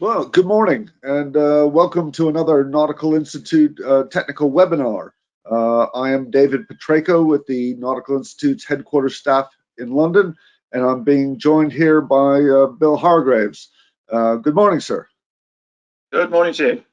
Well, good morning and welcome to another Nautical Institute technical webinar. I am David Petraco with the Nautical Institute's headquarters staff in London, and I'm being joined here by Bill Hargraves. Good morning, sir. Good morning to you.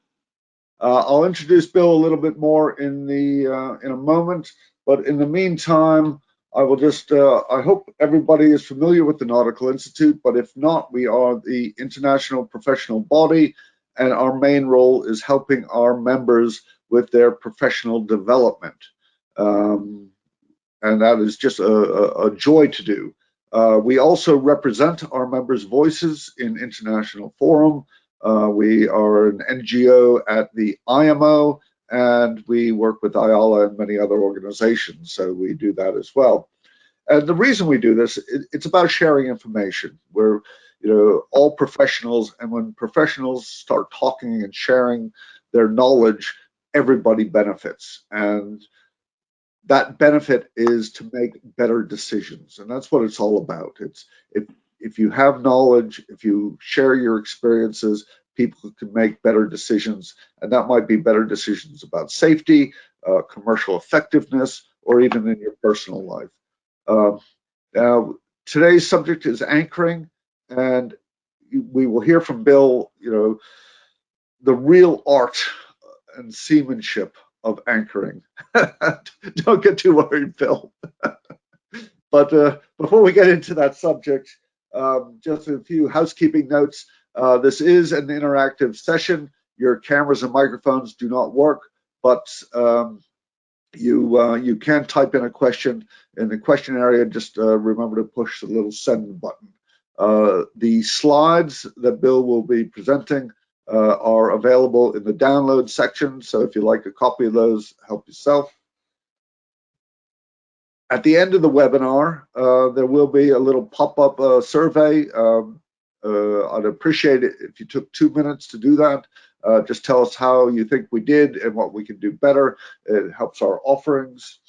I'll introduce Bill a little bit more in a moment, but in the meantime, I will just, I hope everybody is familiar with the Nautical Institute, but if not, we are the international professional body, and our main role is helping our members with their professional development. And that is just a joy to do. We also represent our members' voices in international forum. We are an NGO at the IMO, and we work with IALA and many other organizations, so we do that as well. And the reason we do this, it's about sharing information. We're, all professionals, and when professionals start talking and sharing their knowledge, everybody benefits. And that benefit is to make better decisions, and that's what it's all about. It's if you have knowledge, if you share your experiences, people can make better decisions, and that might be better decisions about safety, commercial effectiveness, or even in your personal life. Now, today's subject is anchoring, and we will hear from Bill, the real art and seamanship of anchoring. Don't get too worried, Bill. But before we get into that subject, just a few housekeeping notes. This is an interactive session. Your cameras and microphones do not work, but you can type in a question in the question area. Just remember to push the little send button. The slides that Bill will be presenting are available in the download section, so if you'd like a copy of those, help yourself. At the end of the webinar, there will be a little pop-up survey. I'd appreciate it if you took 2 minutes to do that. Just tell us how you think we did and what we can do better. It helps our offerings.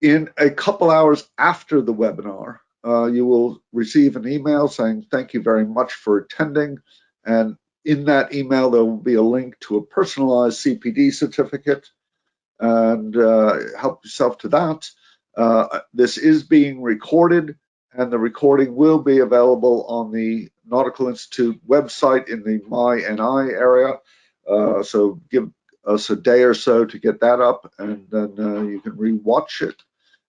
In a couple hours after the webinar, you will receive an email saying thank you very much for attending. And in that email, there will be a link to a personalized CPD certificate, and help yourself to that. This is being recorded, and the recording will be available on the Nautical Institute website in the My NI area. So give us a day or so to get that up, and then you can re-watch it.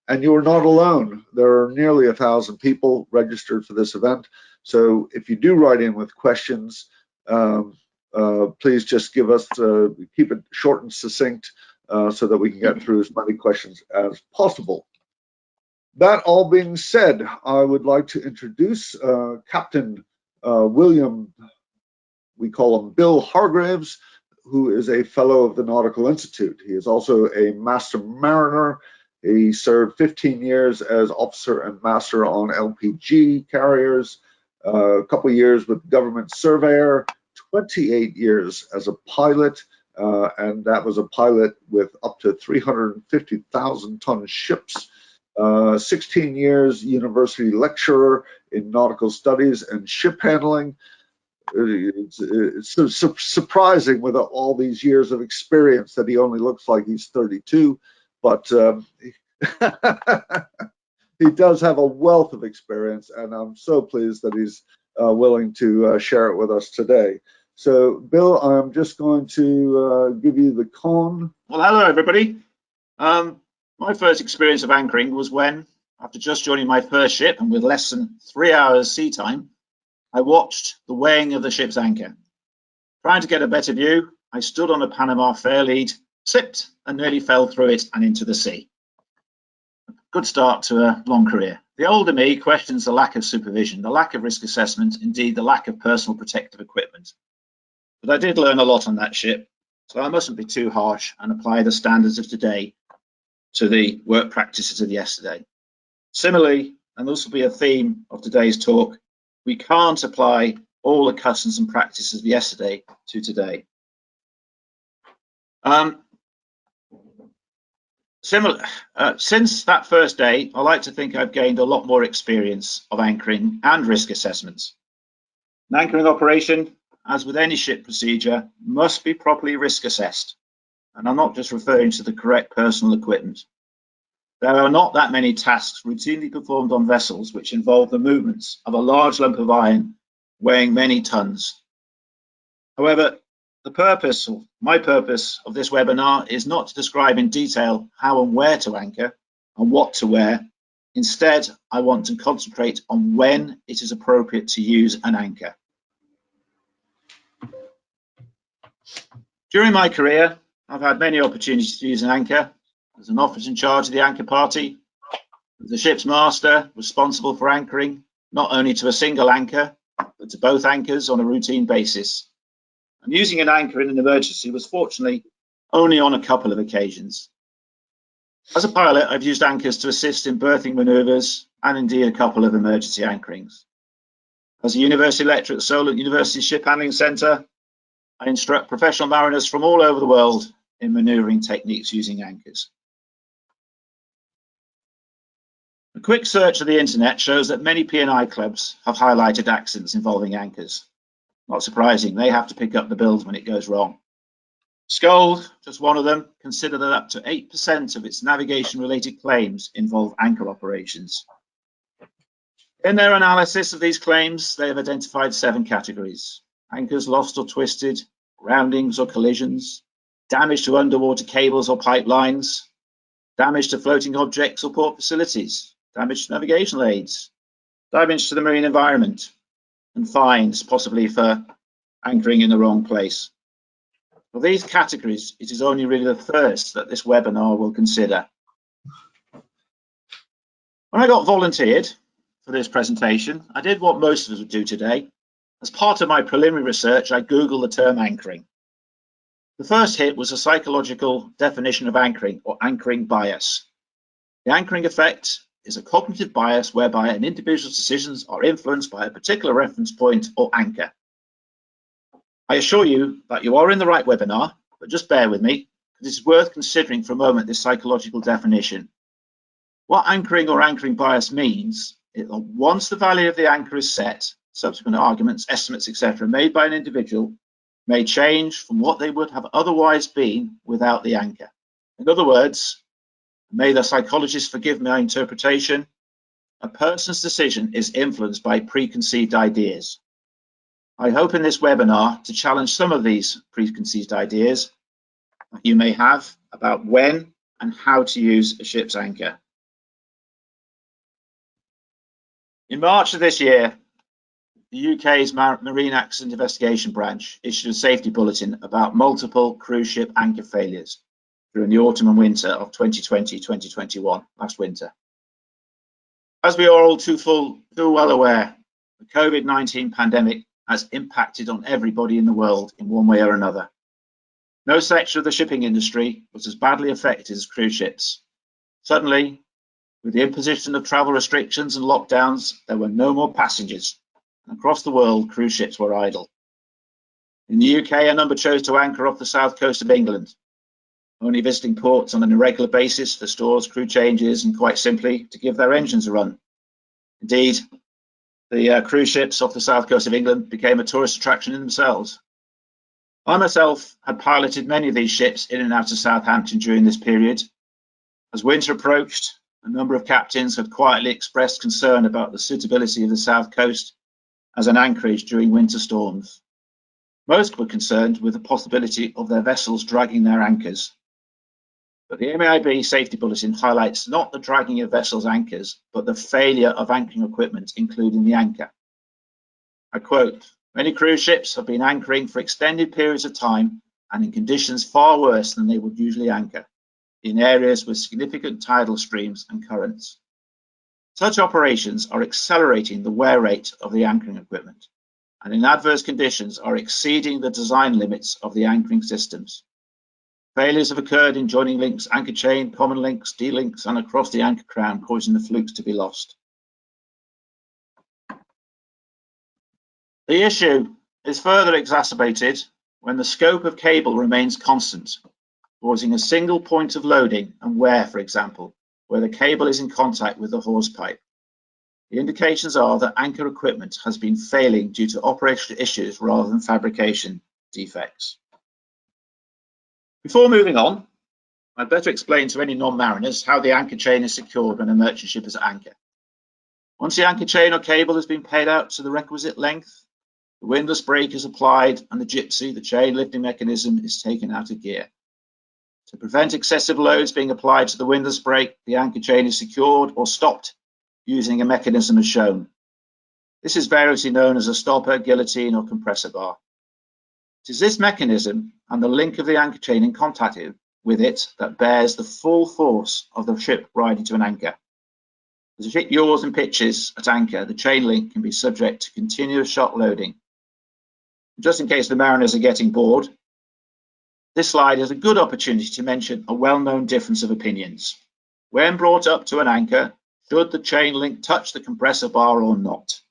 And you're not alone. There are nearly 1,000 people registered for this event. So if you do write in with questions, please just give us, keep it short and succinct so that we can get through as many questions as possible. That all being said, I would like to introduce Captain William, we call him Bill Hargraves, who is a fellow of the Nautical Institute. He is also a master mariner. He served 15 years as officer and master on LPG carriers, a couple of years with government surveyor, 28 years as a pilot, and that was a pilot with up to 350,000 ton ships. 16 years university lecturer in nautical studies and ship handling. It's surprising with all these years of experience that he only looks like he's 32, but he does have a wealth of experience, and I'm so pleased that he's willing to share it with us today. So, Bill, I'm just going to give you the con. Well, hello, everybody. My first experience of anchoring was when, after just joining my first ship and with less than 3 hours sea time, I watched the weighing of the ship's anchor. Trying to get a better view, I stood on a Panama fair lead, slipped and nearly fell through it and into the sea. Good start to a long career. The older me questions the lack of supervision, the lack of risk assessment, indeed the lack of personal protective equipment. But I did learn a lot on that ship, so I mustn't be too harsh and apply the standards of today to the work practices of yesterday. Similarly, and this will be a theme of today's talk, we can't apply all the customs and practices of yesterday to today. Since that first day, I like to think I've gained a lot more experience of anchoring and risk assessments. An anchoring operation, as with any ship procedure, must be properly risk assessed. And I'm not just referring to the correct personal equipment. There are not that many tasks routinely performed on vessels which involve the movements of a large lump of iron weighing many tons. However, my purpose of this webinar is not to describe in detail how and where to anchor and what to wear. Instead, I want to concentrate on when it is appropriate to use an anchor. During my career, I've had many opportunities to use an anchor as an officer in charge of the anchor party, as the ship's master responsible for anchoring not only to a single anchor, but to both anchors on a routine basis. And using an anchor in an emergency was fortunately only on a couple of occasions. As a pilot, I've used anchors to assist in berthing manoeuvres and indeed a couple of emergency anchorings. As a university lecturer at Solent University Ship Handling Centre, I instruct professional mariners from all over the world in manoeuvring techniques using anchors. A quick search of the internet shows that many P&I clubs have highlighted accidents involving anchors. Not surprising, they have to pick up the bills when it goes wrong. Scold, just one of them, consider that up to 8% of its navigation-related claims involve anchor operations. In their analysis of these claims, they have identified 7 categories: anchors lost or twisted, groundings or collisions, damage to underwater cables or pipelines, damage to floating objects or port facilities, damage to navigational aids, damage to the marine environment, and fines, possibly for anchoring in the wrong place. For these categories, it is only really the first that this webinar will consider. When I got volunteered for this presentation, I did what most of us would do today. As part of my preliminary research, I Googled the term anchoring. The first hit was a psychological definition of anchoring, or anchoring bias. The anchoring effect is a cognitive bias whereby an individual's decisions are influenced by a particular reference point or anchor. I assure you that you are in the right webinar, but just bear with me, because it's worth considering for a moment this psychological definition. What anchoring or anchoring bias means is that once the value of the anchor is set, subsequent arguments, estimates, etc. made by an individual may change from what they would have otherwise been without the anchor. In other words, may the psychologist forgive my interpretation, a person's decision is influenced by preconceived ideas. I hope in this webinar to challenge some of these preconceived ideas that you may have about when and how to use a ship's anchor. In March of this year, the UK's Marine Accident Investigation Branch issued a safety bulletin about multiple cruise ship anchor failures during the autumn and winter of 2020-2021, last winter. As we are all too well aware, the COVID-19 pandemic has impacted on everybody in the world in one way or another. No section of the shipping industry was as badly affected as cruise ships. Suddenly, with the imposition of travel restrictions and lockdowns, there were no more passengers. And across the world, cruise ships were idle. In the UK, a number chose to anchor off the south coast of England, only visiting ports on an irregular basis for stores, crew changes, and quite simply to give their engines a run. Indeed, the cruise ships off the south coast of England became a tourist attraction in themselves. I myself had piloted many of these ships in and out of Southampton during this period. As winter approached, a number of captains had quietly expressed concern about the suitability of the south coast as an anchorage during winter storms. Most were concerned with the possibility of their vessels dragging their anchors. But the MAIB safety bulletin highlights not the dragging of vessels' anchors, but the failure of anchoring equipment, including the anchor. I quote, "Many cruise ships have been anchoring for extended periods of time and in conditions far worse than they would usually anchor, in areas with significant tidal streams and currents. Such operations are accelerating the wear rate of the anchoring equipment, and in adverse conditions are exceeding the design limits of the anchoring systems. Failures have occurred in joining links, anchor chain, common links, D-links, and across the anchor crown, causing the flukes to be lost." The issue is further exacerbated when the scope of cable remains constant, causing a single point of loading and wear, for example, where the cable is in contact with the hawse pipe. The indications are that anchor equipment has been failing due to operational issues rather than fabrication defects. Before moving on, I'd better explain to any non-mariners how the anchor chain is secured when a merchant ship is at anchor. Once the anchor chain or cable has been paid out to the requisite length, the windlass brake is applied and the gypsy, the chain lifting mechanism, is taken out of gear. To prevent excessive loads being applied to the windlass brake, the anchor chain is secured or stopped using a mechanism as shown. This is variously known as a stopper, guillotine, or compressor bar. It is this mechanism and the link of the anchor chain in contact with it that bears the full force of the ship riding to an anchor. As the ship yaws and pitches at anchor, the chain link can be subject to continuous shock loading. Just in case the mariners are getting bored, this slide is a good opportunity to mention a well-known difference of opinions. When brought up to an anchor, should the chain link touch the compressor bar or not?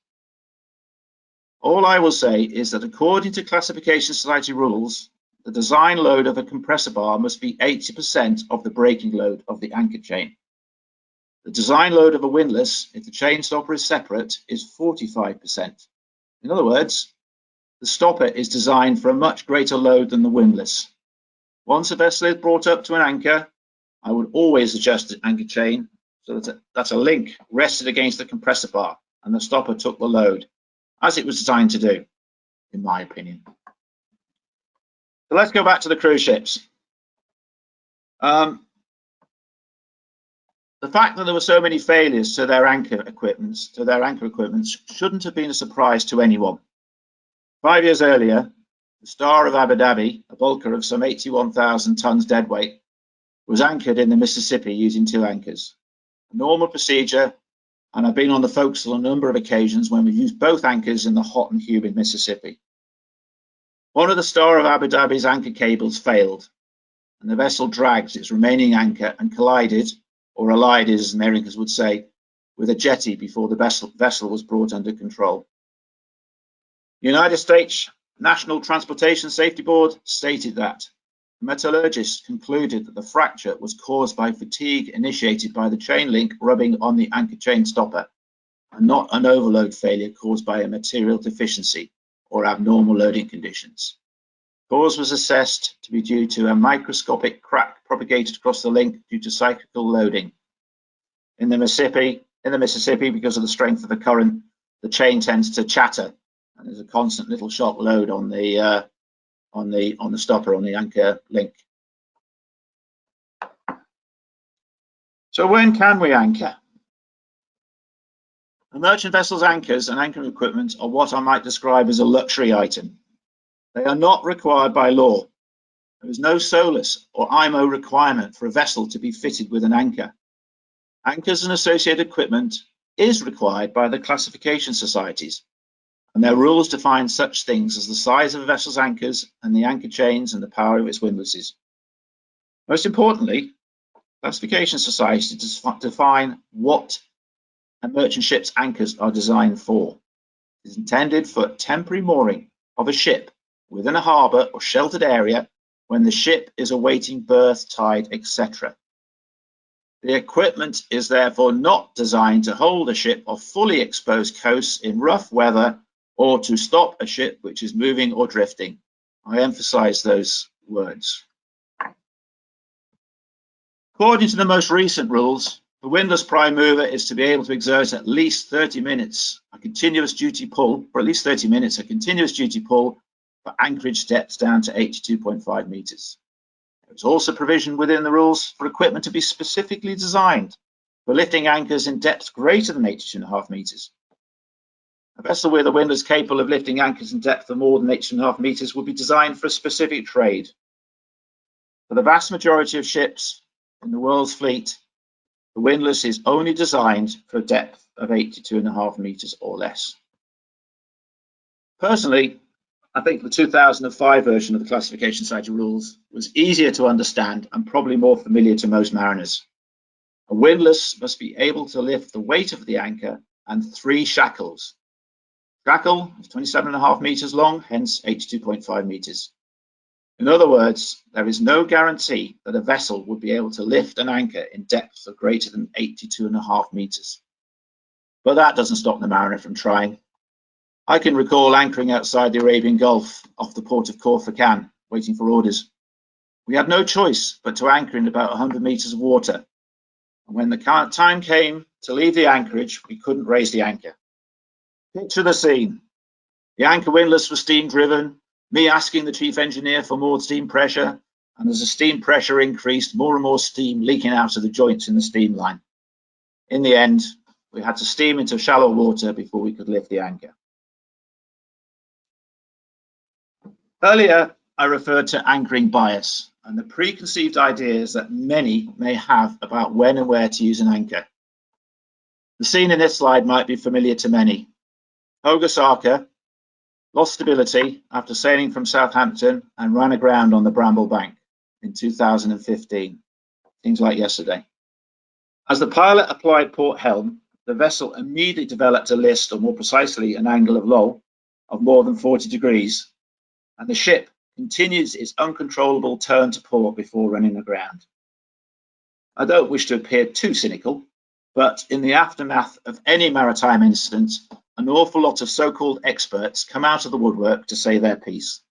All I will say is that according to Classification Society rules, the design load of a compressor bar must be 80% of the braking load of the anchor chain. The design load of a windlass, if the chain stopper is separate, is 45%. In other words, the stopper is designed for a much greater load than the windlass. Once a vessel is brought up to an anchor, I would always adjust the anchor chain so that a link rested against the compressor bar and the stopper took the load, as it was designed to do, in my opinion. So let's go back to the cruise ships. The fact that there were so many failures to their anchor equipment shouldn't have been a surprise to anyone. 5 years earlier, the Star of Abu Dhabi, a bulker of some 81,000 tons deadweight, was anchored in the Mississippi using 2 anchors. A normal procedure, and I've been on the forecastle on a number of occasions when we've used both anchors in the hot and humid Mississippi. One of the Star of Abu Dhabi's anchor cables failed, and the vessel dragged its remaining anchor and collided, or collided as Americans would say, with a jetty before the vessel was brought under control. The United States National Transportation Safety Board stated that metallurgists concluded that the fracture was caused by fatigue initiated by the chain link rubbing on the anchor chain stopper, and not an overload failure caused by a material deficiency or abnormal loading conditions. Cause was assessed to be due to a microscopic crack propagated across the link due to cyclical loading. In the Mississippi, because of the strength of the current, the chain tends to chatter, and there's a constant little shock load on the stopper, on the anchor link. So when can we anchor? A merchant vessel's anchors and anchoring equipment are what I might describe as a luxury item. They are not required by law. There is no SOLAS or IMO requirement for a vessel to be fitted with an anchor. Anchors and associated equipment is required by the classification societies, and their rules define such things as the size of a vessel's anchors and the anchor chains and the power of its windlasses. Most importantly, classification societies define what a merchant ship's anchors are designed for. It is intended for temporary mooring of a ship within a harbour or sheltered area when the ship is awaiting berth, tide, etc. The equipment is therefore not designed to hold a ship off fully exposed coasts in rough weather or to stop a ship which is moving or drifting. I emphasize those words. According to the most recent rules, the windlass prime mover is to be able to exert at least 30 minutes a continuous duty pull, for anchorage depths down to 82.5 meters. There is also provision within the rules for equipment to be specifically designed for lifting anchors in depths greater than 82.5 meters. A vessel with a windlass capable of lifting anchors in depth of more than 82.5 meters would be designed for a specific trade. For the vast majority of ships in the world's fleet, the windlass is only designed for a depth of 82.5 meters or less. Personally, I think the 2005 version of the Classification Society rules was easier to understand and probably more familiar to most mariners. A windlass must be able to lift the weight of the anchor and 3 shackles. Shackle is 27.5 meters long, hence 82.5 meters. In other words, there is no guarantee that a vessel would be able to lift an anchor in depths of greater than 82.5 meters. But that doesn't stop the mariner from trying. I can recall anchoring outside the Arabian Gulf off the port of Corfu-Can, waiting for orders. We had no choice but to anchor in about 100 meters of water. And when the time came to leave the anchorage, we couldn't raise the anchor. Picture the scene. The anchor windlass was steam driven, me asking the chief engineer for more steam pressure, and as the steam pressure increased, more and more steam leaking out of the joints in the steam line. In the end, we had to steam into shallow water before we could lift the anchor. Earlier, I referred to anchoring bias and the preconceived ideas that many may have about when and where to use an anchor. The scene in this slide might be familiar to many. Hogasaka lost stability after sailing from Southampton and ran aground on the Bramble Bank in 2015. Seems like yesterday. As the pilot applied port helm, the vessel immediately developed a list, or more precisely, an angle of lull of more than 40 degrees, and the ship continues its uncontrollable turn to port before running aground. I don't wish to appear too cynical, but in the aftermath of any maritime incident, an awful lot of so-called experts come out of the woodwork to say their piece.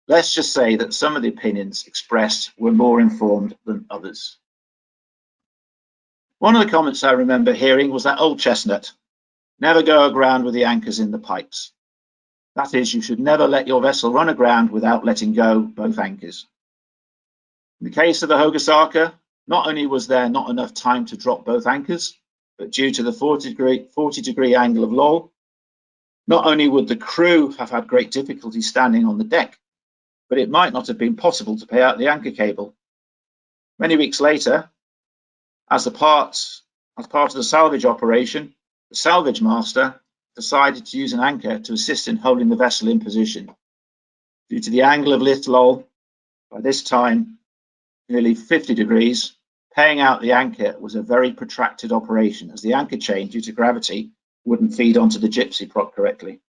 Let's just say that some of the opinions expressed were more informed than others. One of the comments I remember hearing was that old chestnut, never go aground with the anchors in the pipes. That is, you should never let your vessel run aground without letting go both anchors. In the case of the Hogasaka, not only was there not enough time to drop both anchors, but due to the 40 degree angle of lull, not only would the crew have had great difficulty standing on the deck, but it might not have been possible to pay out the anchor cable. Many weeks later, as part of the salvage operation, the salvage master decided to use an anchor to assist in holding the vessel in position. Due to the angle of lift lull, by this time nearly 50 degrees, paying out the anchor was a very protracted operation, as the anchor chain, due to gravity, wouldn't feed onto the gypsy prop correctly.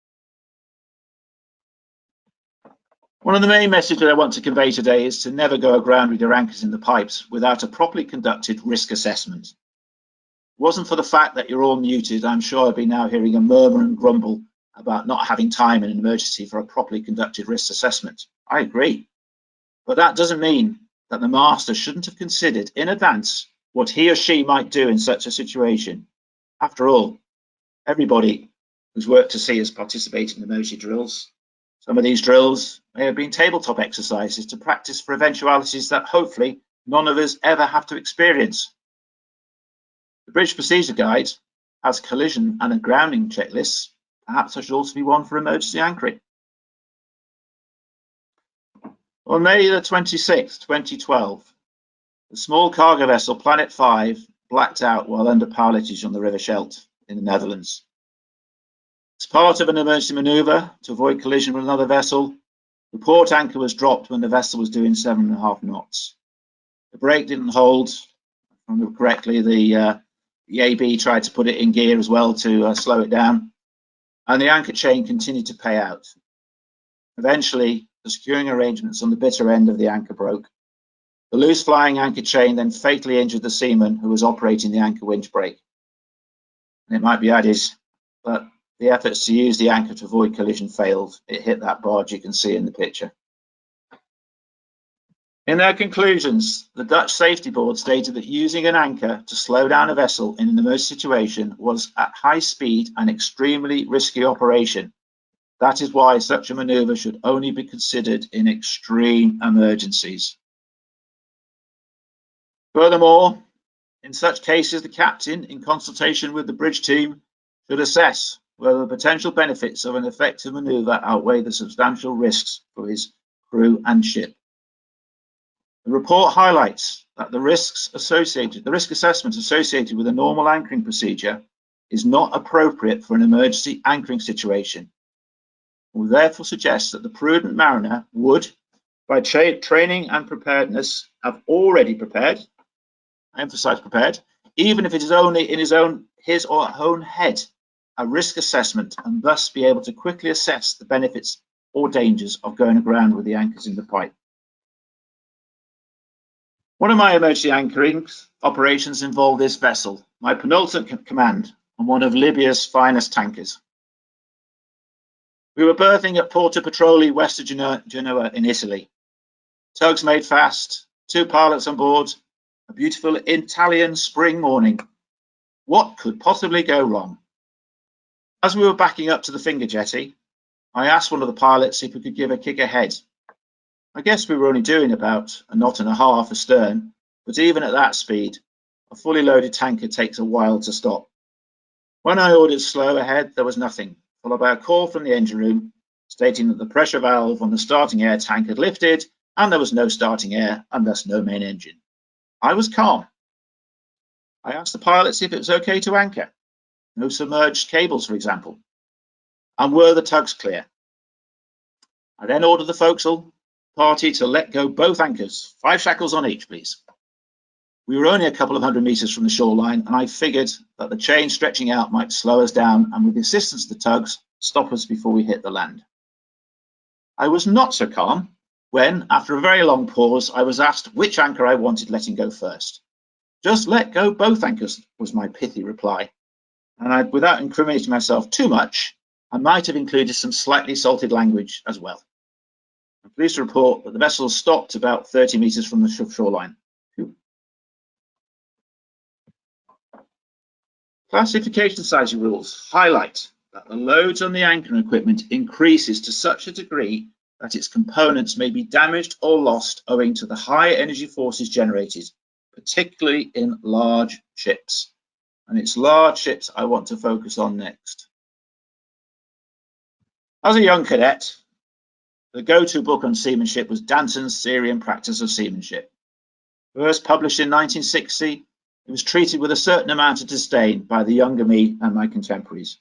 One of the main messages I want to convey today is to never go aground with your anchors in the pipes without a properly conducted risk assessment. If it wasn't for the fact that you're all muted, I'm sure I'd be now hearing a murmur and grumble about not having time in an emergency for a properly conducted risk assessment. I agree. But that doesn't mean that the master shouldn't have considered in advance what he or she might do in such a situation. After all, everybody who's worked to sea has participated in emergency drills. Some of these drills may have been tabletop exercises to practice for eventualities that hopefully none of us ever have to experience. The British Procedure Guide has collision and grounding checklists. Perhaps there should also be one for emergency anchoring. On May the 26th, 2012, the small cargo vessel Planet 5 blacked out while under pilotage on the River Scheldt in the Netherlands. As part of an emergency manoeuvre to avoid collision with another vessel, the port anchor was dropped when the vessel was doing 7.5 knots. The brake didn't hold. If I remember correctly, the AB tried to put it in gear as well to slow it down, and the anchor chain continued to pay out. Eventually, the securing arrangements on the bitter end of the anchor broke. The loose flying anchor chain then fatally injured the seaman who was operating the anchor winch brake. And it might be added, but the efforts to use the anchor to avoid collision failed. It hit that barge you can see in the picture. In their conclusions, the Dutch Safety Board stated that using an anchor to slow down a vessel in an emergency situation was at high speed an extremely risky operation. That is why such a manoeuvre should only be considered in extreme emergencies. Furthermore, in such cases, the captain, in consultation with the bridge team, should assess whether the potential benefits of an effective manoeuvre outweigh the substantial risks for his crew and ship. The report highlights that the risk assessment associated with a normal anchoring procedure is not appropriate for an emergency anchoring situation. We therefore suggest that the prudent mariner would, by training and preparedness, have already prepared, I emphasize prepared, even if it is only in his or her own head, a risk assessment, and thus be able to quickly assess the benefits or dangers of going aground with the anchors in the pipe. One of my emergency anchoring operations involved this vessel. My penultimate command on one of Libya's finest tankers. We were berthing at Porto Petroli, west of Genoa in Italy. Tugs made fast, 2 pilots on board, a beautiful Italian spring morning. What could possibly go wrong? As we were backing up to the finger jetty, I asked one of the pilots if we could give a kick ahead. I guess we were only doing about a knot and a half astern, but even at that speed, a fully loaded tanker takes a while to stop. When I ordered slow ahead, there was nothing, followed by a call from the engine room stating that the pressure valve on the starting air tank had lifted and there was no starting air and thus no main engine. I was calm. I asked the pilots if it was okay to anchor. No submerged cables, for example. And were the tugs clear? I then ordered the forecastle party to let go both anchors, 5 shackles on each, please. We were only a couple of 100 meters from the shoreline, and I figured that the chain stretching out might slow us down and with the assistance of the tugs, stop us before we hit the land. I was not so calm when, after a very long pause, I was asked which anchor I wanted letting go first. Just let go both anchors, was my pithy reply. And without incriminating myself too much, I might have included some slightly salted language as well. I'm pleased to report that the vessel stopped about 30 meters from the shoreline. Classification sizing rules highlight that the loads on the anchoring equipment increases to such a degree that its components may be damaged or lost owing to the high energy forces generated, particularly in large ships. And it's large ships I want to focus on next. As a young cadet, the go-to book on seamanship was Danton's Theory and Practice of Seamanship. First published in 1960, it was treated with a certain amount of disdain by the younger me and my contemporaries.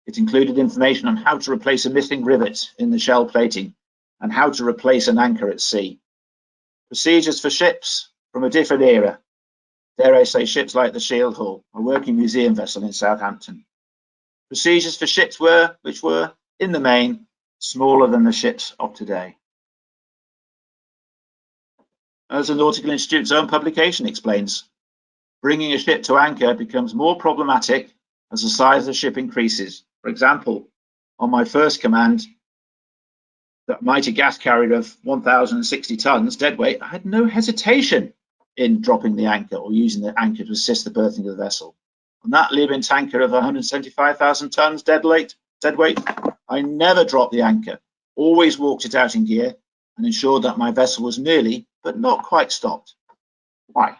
It included information on how to replace a missing rivet in the shell plating and how to replace an anchor at sea. Procedures for ships from a different era. Dare I say ships like the Shield Hall, a working museum vessel in Southampton. Procedures for ships which were, in the main, smaller than the ships of today. As the Nautical Institute's own publication explains, bringing a ship to anchor becomes more problematic as the size of the ship increases. For example, on my first command, that mighty gas carrier of 1,060 tons deadweight, I had no hesitation in dropping the anchor or using the anchor to assist the berthing of the vessel. On that Libyan tanker of 175,000 tons deadweight, I never dropped the anchor, always walked it out in gear and ensured that my vessel was nearly, but not quite stopped. Why?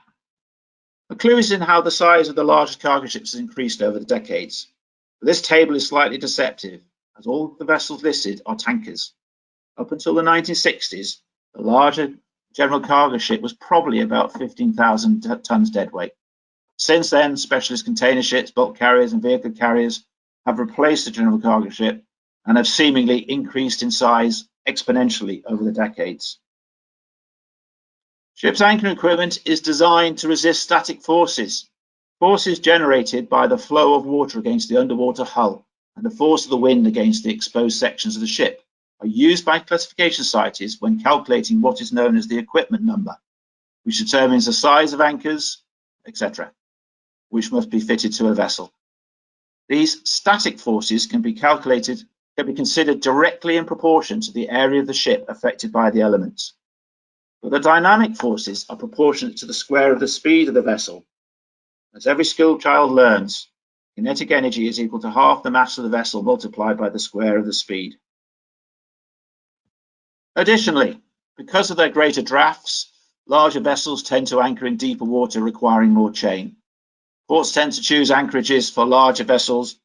The clue is in how the size of the largest cargo ships has increased over the decades. But this table is slightly deceptive, as all the vessels listed are tankers. Up until the 1960s, the larger general cargo ship was probably about 15,000 tons deadweight. Since then, specialist container ships, bulk carriers, and vehicle carriers have replaced the general cargo ship and have seemingly increased in size exponentially over the decades. Ship's anchoring equipment is designed to resist static forces, forces generated by the flow of water against the underwater hull and the force of the wind against the exposed sections of the ship are used by classification societies when calculating what is known as the equipment number, which determines the size of anchors, etc., which must be fitted to a vessel. These static forces can be considered directly in proportion to the area of the ship affected by the elements. But the dynamic forces are proportionate to the square of the speed of the vessel. As every skilled child learns, kinetic energy is equal to half the mass of the vessel multiplied by the square of the speed. Additionally, because of their greater drafts, larger vessels tend to anchor in deeper water requiring more chain. Ports tend to choose anchorages for larger vessels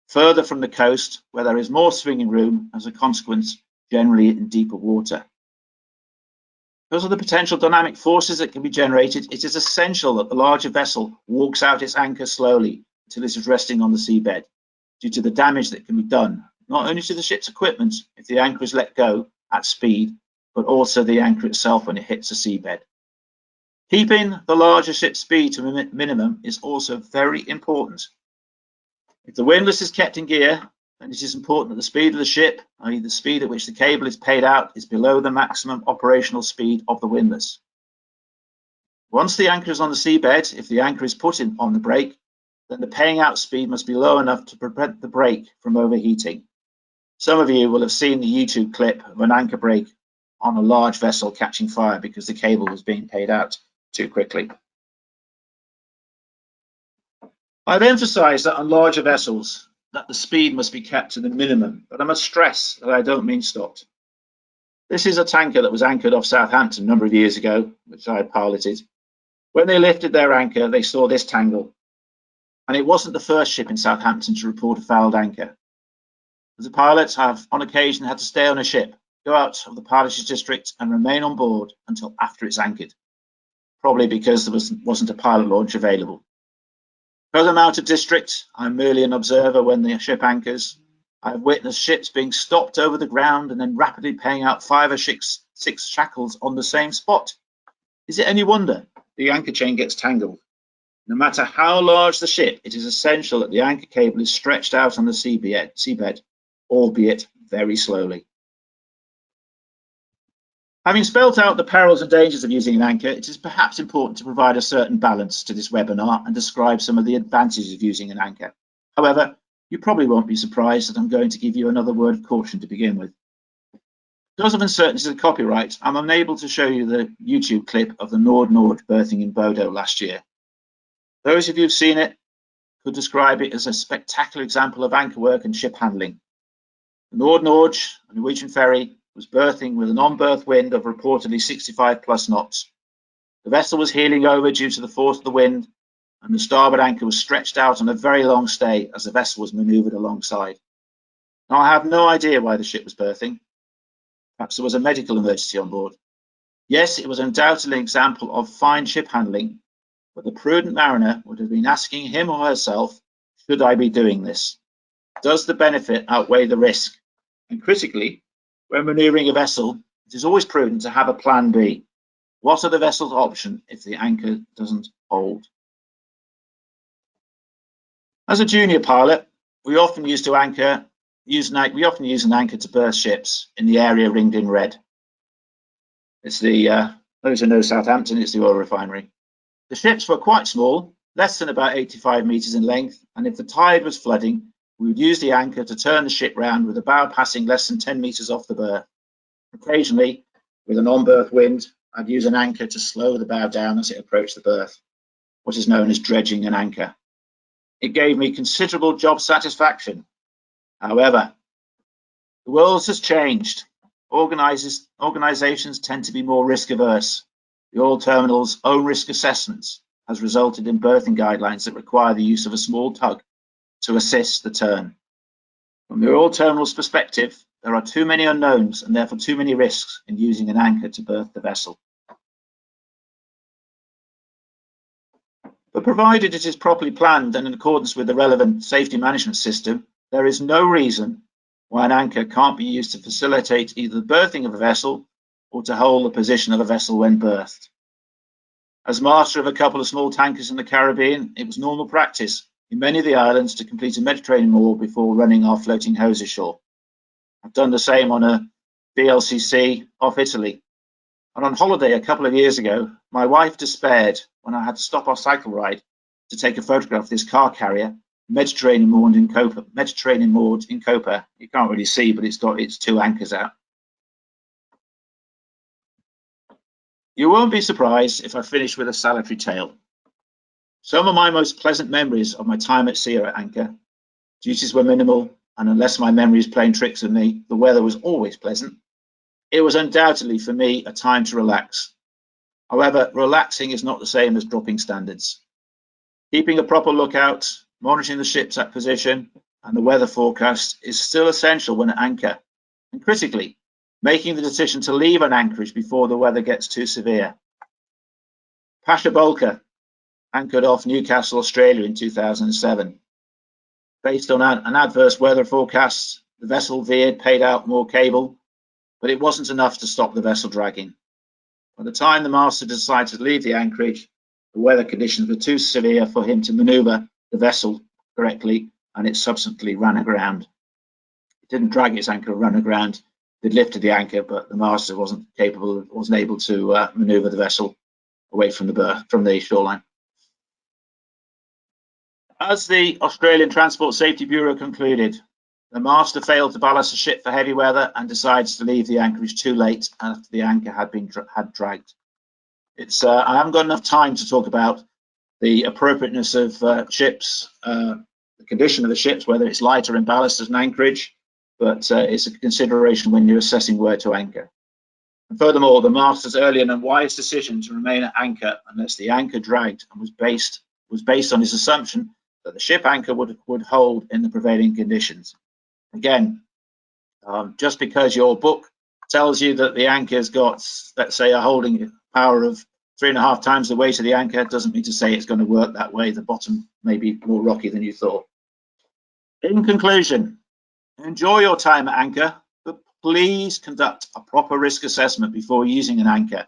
further from the coast where there is more swinging room, as a consequence, generally in deeper water. Because of the potential dynamic forces that can be generated, it is essential that the larger vessel walks out its anchor slowly until it is resting on the seabed, due to the damage that can be done, not only to the ship's equipment if the anchor is let go at speed, but also the anchor itself when it hits the seabed. Keeping the larger ship's speed to a minimum is also very important. If the windlass is kept in gear, then it is important that the speed of the ship, i.e. the speed at which the cable is paid out, is below the maximum operational speed of the windlass. Once the anchor is on the seabed, if the anchor is put on the brake, then the paying out speed must be low enough to prevent the brake from overheating. Some of you will have seen the YouTube clip of an anchor brake on a large vessel catching fire because the cable was being paid out too quickly. I've emphasized that on larger vessels that the speed must be kept to the minimum, but I must stress that I don't mean stopped. This is a tanker that was anchored off Southampton a number of years ago, which I piloted. When they lifted their anchor, they saw this tangle. And it wasn't the first ship in Southampton to report a fouled anchor. As a pilot, I've on occasion had to stay on a ship, go out of the pilotage district and remain on board until after it's anchored, probably because there wasn't a pilot launch available. Because I'm out of district, I'm merely an observer when the ship anchors. I've witnessed ships being stopped over the ground and then rapidly paying out 5 or 6 shackles on the same spot. Is it any wonder the anchor chain gets tangled? No matter how large the ship, it is essential that the anchor cable is stretched out on the seabed, albeit very slowly. Having spelt out the perils and dangers of using an anchor, it is perhaps important to provide a certain balance to this webinar and describe some of the advantages of using an anchor. However, you probably won't be surprised that I'm going to give you another word of caution to begin with. Because of uncertainties of copyright, I'm unable to show you the YouTube clip of the Nord berthing in Bodo last year. Those of you who've seen it could describe it as a spectacular example of anchor work and ship handling. The Nord, a Norwegian ferry, was berthing with an on-berth wind of reportedly 65 plus knots. The vessel was heeling over due to the force of the wind, and the starboard anchor was stretched out on a very long stay as the vessel was manoeuvred alongside. Now, I have no idea why the ship was berthing. Perhaps there was a medical emergency on board. Yes, it was undoubtedly an example of fine ship handling, but the prudent mariner would have been asking him or herself, should I be doing this? Does the benefit outweigh the risk? And critically, when manoeuvring a vessel, it is always prudent to have a plan B. What are the vessel's options if the anchor doesn't hold? As a junior pilot, we often use an anchor to berth ships in the area ringed in red. It's those who know Southampton, it's the oil refinery. The ships were quite small, less than about 85 meters in length, and if the tide was flooding, we would use the anchor to turn the ship round with the bow passing less than 10 meters off the berth. Occasionally, with an on-berth wind, I'd use an anchor to slow the bow down as it approached the berth, what is known as dredging an anchor. It gave me considerable job satisfaction. However, the world has changed. Organizations tend to be more risk averse. The oil terminal's own risk assessments has resulted in berthing guidelines that require the use of a small tug to assist the turn. From the oil terminal's perspective, there are too many unknowns and therefore too many risks in using an anchor to berth the vessel. But provided it is properly planned and in accordance with the relevant safety management system, there is no reason why an anchor can't be used to facilitate either the berthing of a vessel or to hold the position of a vessel when berthed. As master of a couple of small tankers in the Caribbean, it was normal practice in many of the islands to complete a Mediterranean moor before running our floating hose ashore. I've done the same on a VLCC off Italy. And on holiday a couple of years ago, my wife despaired when I had to stop our cycle ride to take a photograph of this car carrier, Mediterranean moored in Copa. You can't really see, but it's got its 2 anchors out. You won't be surprised if I finish with a salutary tale. Some of my most pleasant memories of my time at sea are at anchor. Duties were minimal, and unless my memory is playing tricks with me, the weather was always pleasant. It was undoubtedly for me a time to relax. However, relaxing is not the same as dropping standards. Keeping a proper lookout, monitoring the ship's position and the weather forecast is still essential when at anchor. And critically, making the decision to leave an anchorage before the weather gets too severe. Pasha Bulker anchored off Newcastle, Australia in 2007. Based on an adverse weather forecast, the vessel veered, paid out more cable, but it wasn't enough to stop the vessel dragging. By the time the master decided to leave the anchorage, the weather conditions were too severe for him to maneuver the vessel correctly, and it subsequently ran aground. It didn't drag its anchor, run aground. It lifted the anchor, but the master wasn't able to maneuver the vessel away from the shoreline. As the Australian Transport Safety Bureau concluded, the master failed to ballast the ship for heavy weather and decides to leave the anchorage too late after the anchor had dragged. I haven't got enough time to talk about the appropriateness of ships, the condition of the ships, whether it's lighter in ballast as an anchorage, but it's a consideration when you're assessing where to anchor. And furthermore, the master's early and unwise decision to remain at anchor unless the anchor dragged and was based on his assumption that the ship anchor would hold in the prevailing conditions. Again, just because your book tells you that the anchor's got, let's say, a holding power of 3.5 times the weight of the anchor, doesn't mean to say it's going to work that way. The bottom may be more rocky than you thought. In conclusion, enjoy your time at anchor, but please conduct a proper risk assessment before using an anchor,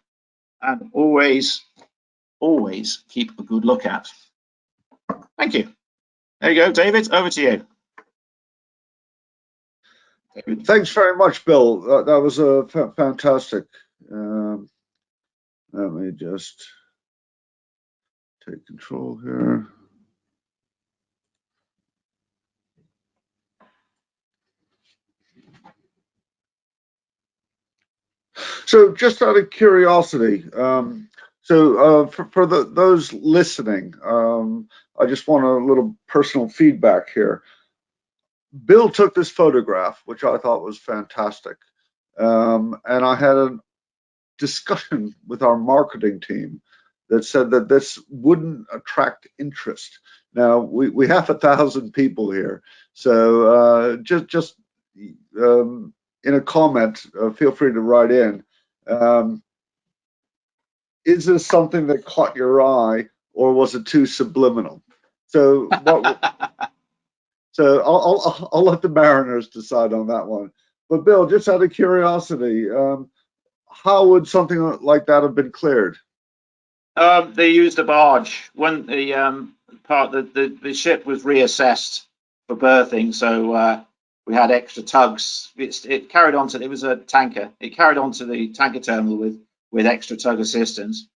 and always keep a good lookout. Thank you. There you go, David, over to you. David. Thanks very much, Bill. That was fantastic. Let me just take control here. So just out of curiosity, for those listening, I just want a little personal feedback here. Bill took this photograph, which I thought was fantastic, and I had a discussion with our marketing team that said that this wouldn't attract interest. Now we have 1,000 people here, so just in a comment, feel free to write in. Is this something that caught your eye, or was it too subliminal? So so I'll let the mariners decide on that one. But Bill, just out of curiosity, how would something like that have been cleared? They used a barge when the ship was reassessed for berthing, so we had extra tugs. It carried on to, it was a tanker. It carried on to the tanker terminal with extra tug assistance,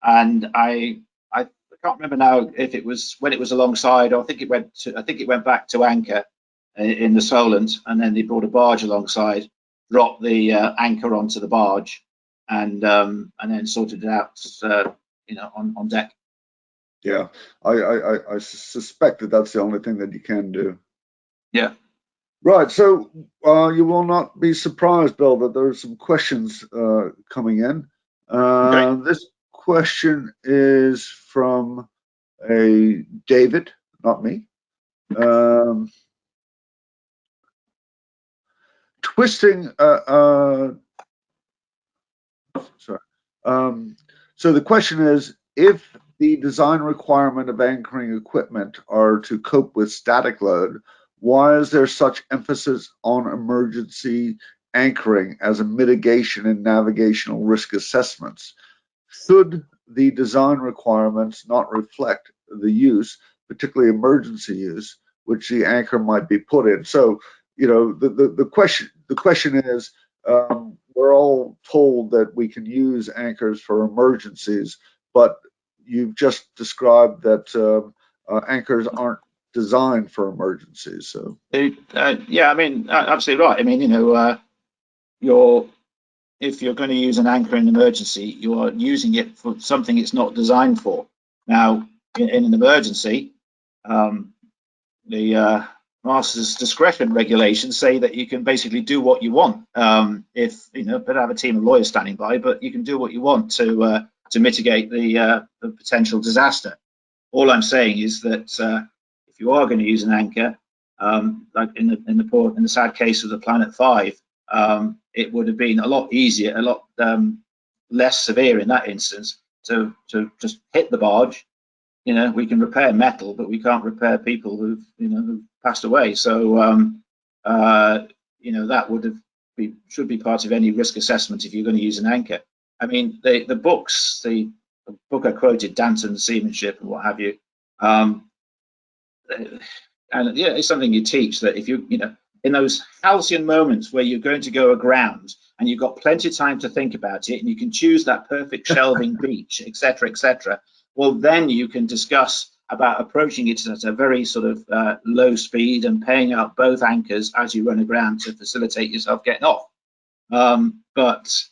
and I can't remember now if it was when it was alongside, or I think it went back to anchor in the Solent, and then they brought a barge alongside, dropped the anchor onto the barge, and then sorted it out, on deck. Yeah, I suspect that that's the only thing that you can do. Yeah. Right. So you will not be surprised, Bill, that there are some questions coming in. Okay. This question is from a David, not me. Twisting. Sorry. So the question is, if the design requirement of anchoring equipment are to cope with static load, why is there such emphasis on emergency anchoring as a mitigation in navigational risk assessments? Should the design requirements not reflect the use, particularly emergency use, which the anchor might be put in? So, the question is, we're all told that we can use anchors for emergencies, but you've just described that anchors aren't designed for emergencies. So yeah, I mean, absolutely right. I mean, if you're going to use an anchor in an emergency, you are using it for something it's not designed for. Now, in an emergency, the master's discretion regulations say that you can basically do what you want. If but have a team of lawyers standing by, but you can do what you want to mitigate the potential disaster. All I'm saying is that if you are going to use an anchor, like in the sad case of the Planet 5, it would have been a lot easier, a lot less severe in that instance to just hit the barge. We can repair metal, but we can't repair people who've passed away. So that should be part of any risk assessment if you're going to use an anchor. I mean, the book I quoted, Danton Seamanship and what have you, and yeah, it's something you teach, that if in those halcyon moments where you're going to go aground and you've got plenty of time to think about it, and you can choose that perfect shelving beach, etc., well, then you can discuss about approaching it at a very sort of low speed and paying out both anchors as you run aground to facilitate yourself getting off. But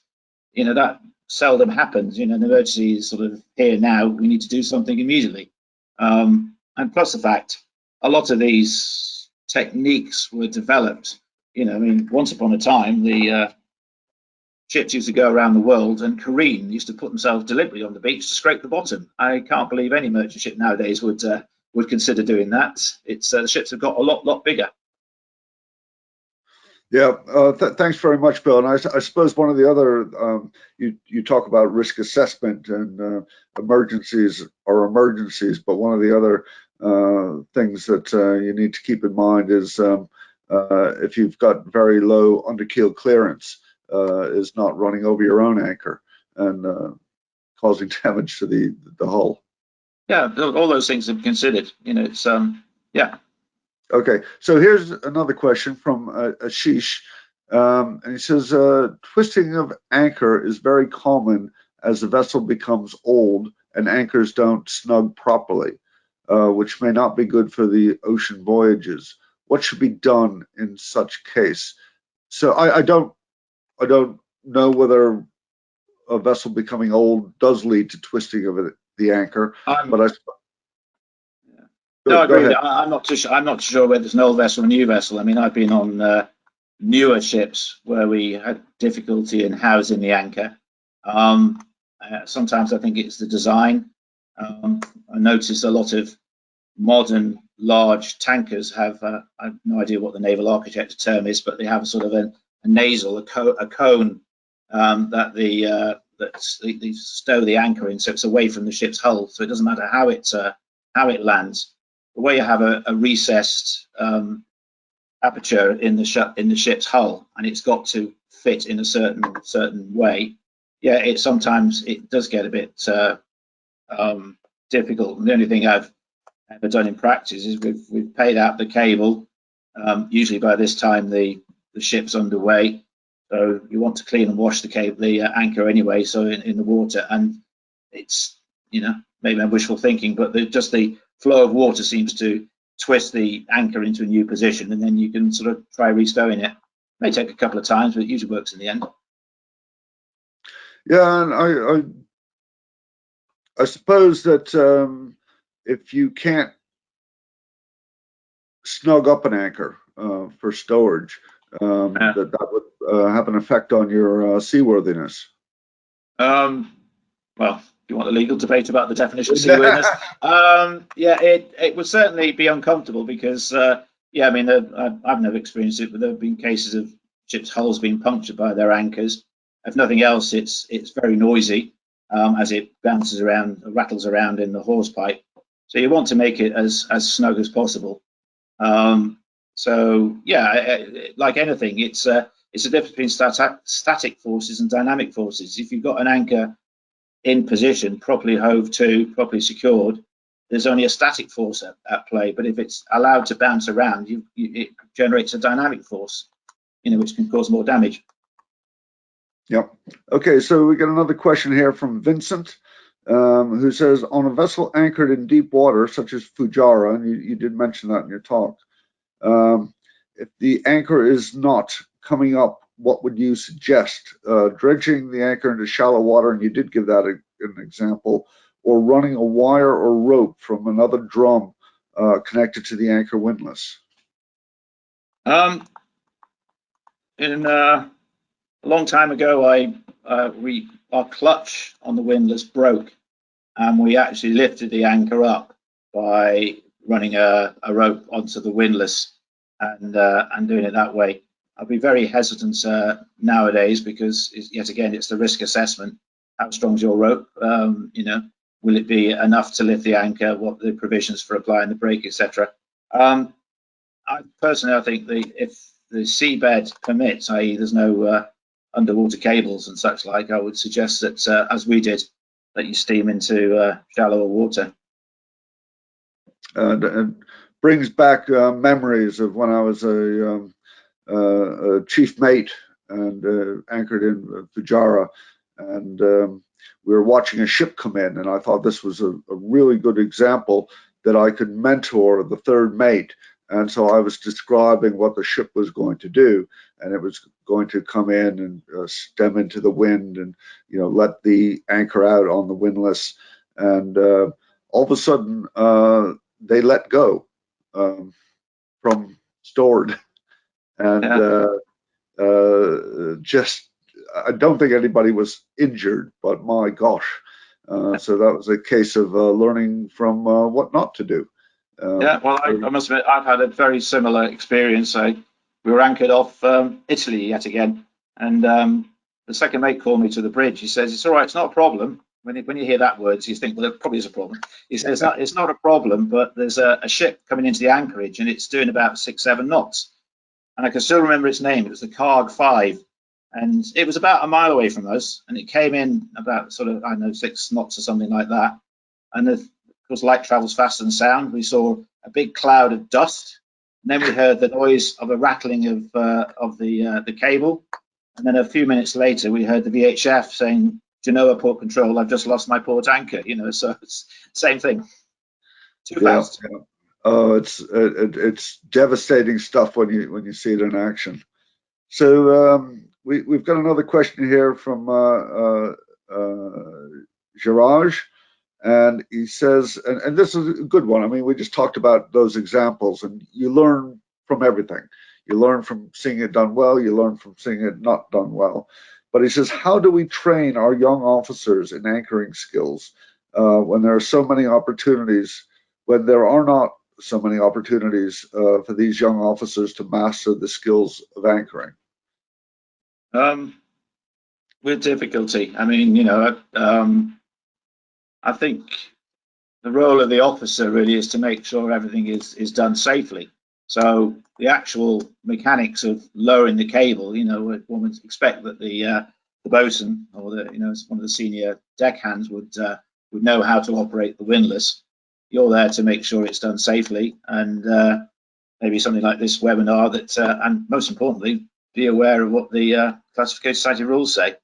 you know, that seldom happens. You know, an emergency is sort of here now. We need to do something immediately. And plus the fact, a lot of these techniques were developed. You know, I mean, once upon a time, the ships used to go around the world and careen, used to put themselves deliberately on the beach to scrape the bottom. I can't believe any merchant ship nowadays would consider doing that. It's the ships have got a lot bigger. Yeah, thanks very much, Bill. And I suppose one of the other, you talk about risk assessment and emergencies are emergencies, but one of the other things that you need to keep in mind is if you've got very low underkeel clearance, is not running over your own anchor and causing damage to the hull. Yeah, all those things are considered. You know, it's yeah. Okay, so here's another question from Ashish, and he says, twisting of anchor is very common as the vessel becomes old and anchors don't snug properly, which may not be good for the ocean voyages. What should be done in such case? So I don't know whether a vessel becoming old does lead to twisting of the anchor, but I no, I agree. I'm not too sure whether it's an old vessel or a new vessel. I mean, I've been on newer ships where we had difficulty in housing the anchor. Sometimes I think it's the design. I noticed a lot of modern large tankers have, I have no idea what the naval architecture term is, but they have a sort of a nasal, a cone that they stow the anchor in, so it's away from the ship's hull. So it doesn't matter how it lands. The way you have a recessed aperture in the ship's hull, and it's got to fit in a certain way. Yeah, sometimes it does get a bit difficult. And the only thing I've ever done in practice is we've paid out the cable. Usually by this time the ship's underway, so you want to clean and wash the anchor anyway. So in the water, and it's, you know, maybe I'm wishful thinking, but just the flow of water seems to twist the anchor into a new position, and then you can sort of try restowing it. May take a couple of times, but it usually works in the end. Yeah, and I suppose that if you can't snug up an anchor for storage, that would have an effect on your seaworthiness. Well, do you want a legal debate about the definition of seaworthiness? Yeah, it would certainly be uncomfortable because, yeah, I mean, I've never experienced it, but there have been cases of ships' hulls being punctured by their anchors. If nothing else, it's very noisy as it bounces around, rattles around in the hawse pipe. So you want to make it as snug as possible. So yeah, like anything, it's a difference between static forces and dynamic forces. If you've got an anchor in position, properly hove to, properly secured, there's only a static force at play. But if it's allowed to bounce around, it generates a dynamic force, you know, which can cause more damage. Yep. Okay, so we got another question here from Vincent, who says, on a vessel anchored in deep water, such as Fujairah, and you did mention that in your talk, if the anchor is not coming up, what would you suggest? Dredging the anchor into shallow water, and you did give that an example, or running a wire or rope from another drum connected to the anchor windlass? A long time ago, our clutch on the windlass broke, and we actually lifted the anchor up by running a rope onto the windlass and doing it that way. I'd be very hesitant nowadays because, yet again, it's the risk assessment. How strong's your rope? You know, will it be enough to lift the anchor? What are the provisions for applying the brake, etc. I think if the seabed permits, i.e., there's no underwater cables and such like, I would suggest that, as we did, that you steam into shallower water. It brings back memories of when I was a chief mate and anchored in Fujairah, and we were watching a ship come in, and I thought this was a really good example that I could mentor the third mate. And so I was describing what the ship was going to do, and it was going to come in and stem into the wind, and let the anchor out on the windlass. And all of a sudden, they let go from stored, and just I don't think anybody was injured, but my gosh. So that was a case of learning from what not to do. Yeah, well, I must admit, I've had a very similar experience. We were anchored off Italy yet again, and the second mate called me to the bridge. He says, "It's all right, it's not a problem." When you hear that word, you think, well, it probably is a problem. He says, it's not a problem, but there's a ship coming into the anchorage, and it's doing about 6-7 knots. And I can still remember its name. It was the Carg 5, and it was about a mile away from us, and it came in about sort of, I don't know, 6 knots or something like that. And of course, light travels faster than sound. We saw a big cloud of dust, and then we heard the noise of a rattling of the cable, and then a few minutes later, we heard the VHF saying, "Genoa port control, I've just lost my port anchor." So it's same thing. Too fast. Yeah. Oh, it's devastating stuff when you see it in action. So we've got another question here from Girage, and he says, and this is a good one. I mean, we just talked about those examples, and you learn from everything. You learn from seeing it done well. You learn from seeing it not done well. But he says, how do we train our young officers in anchoring skills when there are so many opportunities, when there are not so many opportunities for these young officers to master the skills of anchoring? With difficulty. I mean, I think the role of the officer really is to make sure everything is done safely. So the actual mechanics of lowering the cable, one would expect that the bosun or one of the senior deckhands would know how to operate the windlass. You're there to make sure it's done safely, and maybe something like this webinar that, and most importantly, be aware of what the Classification Society rules say.